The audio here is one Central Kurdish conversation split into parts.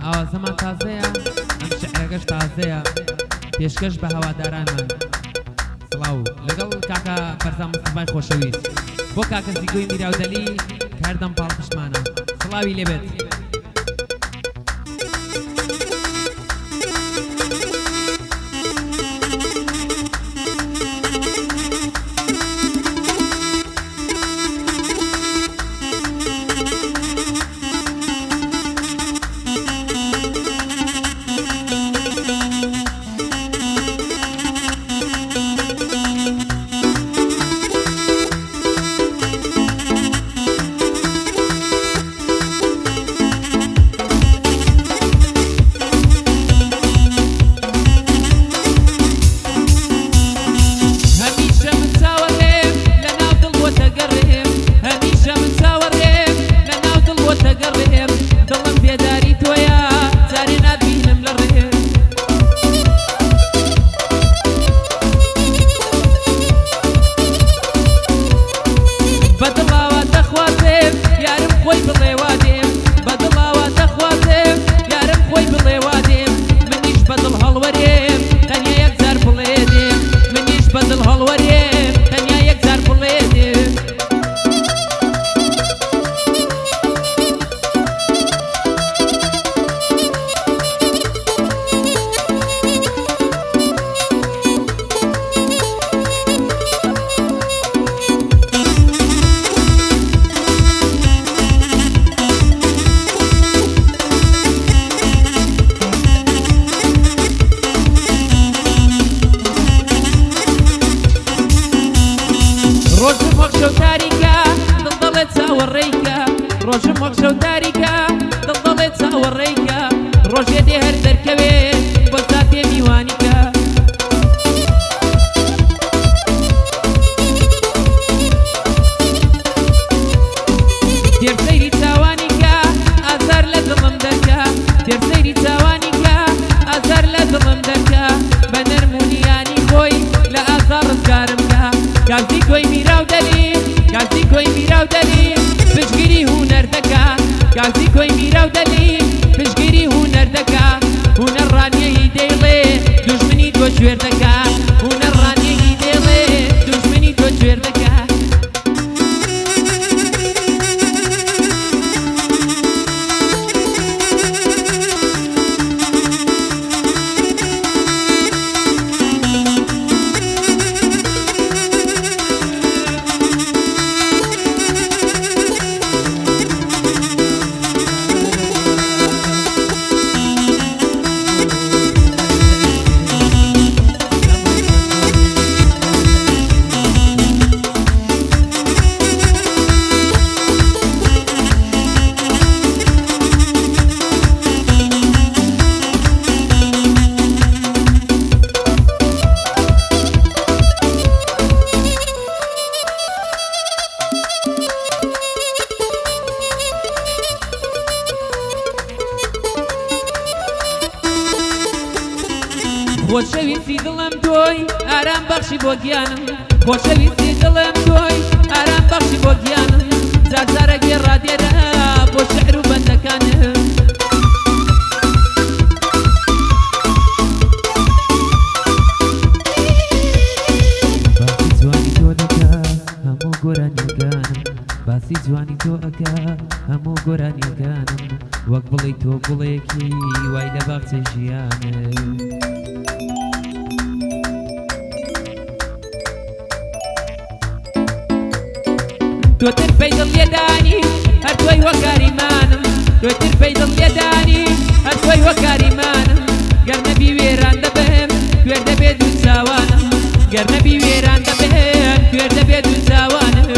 ئاوازەمان تازەیە ئەم شعرەکەش تازەیە پێشکەش بە هەوادارانمان سڵاو لەگەڵ کاکە فەرزان مستەفای خۆشەویست بۆ کاکە زیگۆی میراودەلی کە هەردەم پاڵپشتمانە سڵاوی لێبێت ڕۆژم وەک شەو تاریکە دڵدەڵێت چاوەڕێیکە ڕۆژێ دێ هەر دەرکەوێ بۆ ساتێ میوانیکە تێرسەیری چاوانیکە ئازار لە دڵم دەرکە تێرسەیری چاوانیکە ئازار لە دڵم دەرکە بە نەرمونیانی خۆی لە ئازار ڕزگارمکە کاسی کۆی میراودەلی کاسی کۆی میراودەلی پشگیری هونەر دەکا کاسی کۆی میراودەلی پشگیری هونەر دەکا هونەر ڕانیەی دەیڵێ دوژمنی تۆ گوێر دەکا هونەر ڕانیەی دەیڵێ دوژمنی تۆ گوێر دەکا خۆشەویستی دڵم تۆی ئارام بەخشی بۆ گیانم خۆشەویستی دڵم تۆی ئارام بەخشی بۆ گیانم جارجارە گێڕادێرە بۆ شەعر و بەندەکانم باسی جوانی تۆ دەکا هەموو گۆرانیەکانم باسی جوانی تۆ ئەکا هەموو گۆرانیەکانم وەک بڵێی تۆ گوڵێکی وای لە باخچەی ژیانم تۆتر پێی دڵێدانی هەر تۆی وە کاریمانم تۆتر پێی دڵێدانی هەر تۆی وە کاریمانم گەر نەبی وێران دەبم کوێر دەبێت و چاوانم گەر نەبی وێران دەبم کوێر دەبێت و چاوانم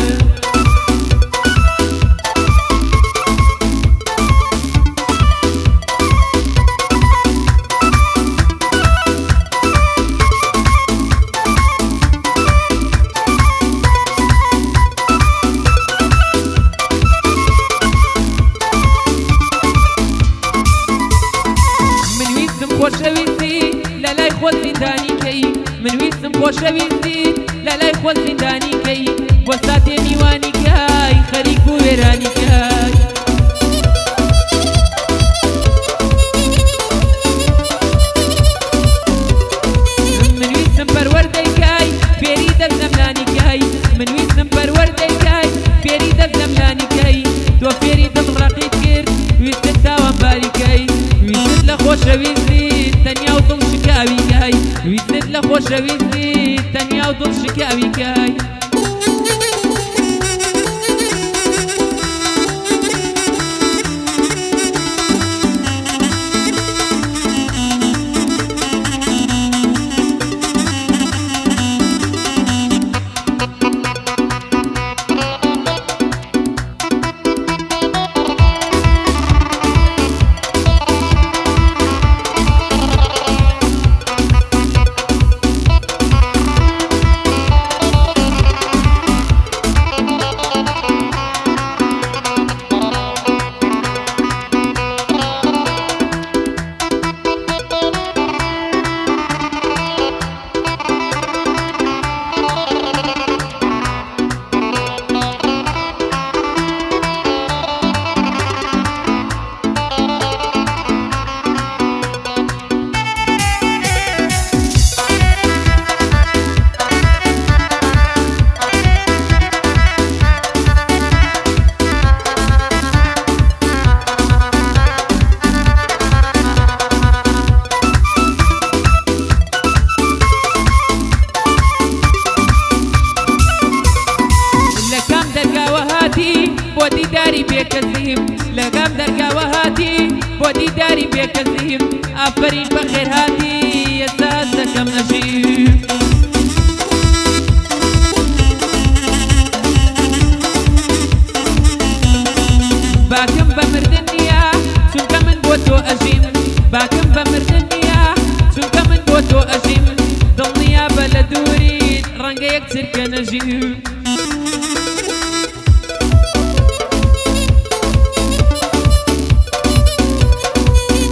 خۆشەویستی لە لای خۆت زیندانیکەی من ویستم خۆشەویستی لە لای خۆت زیندانیکەی بۆ ساتێ میوانیکەی خەریک بوو وێرانیکەی خۆشەویستی تەنیا و دڵ شکاویکای بۆ دیداری بێکەسیم لەگەم دەرگاوە هاتی بۆ دیداری بێکەسیم ئافرین بەخێر هاتی ئێستا هەست دەکەم نەژیم باکم بە مردن نییە چونکە من بۆ تۆ ئەژیم باکم بە مردن نییە چونکە من بۆ تۆ ئەژیم دڵنیا بە لە دووریت ڕەنگە یەک چرکە نەژیم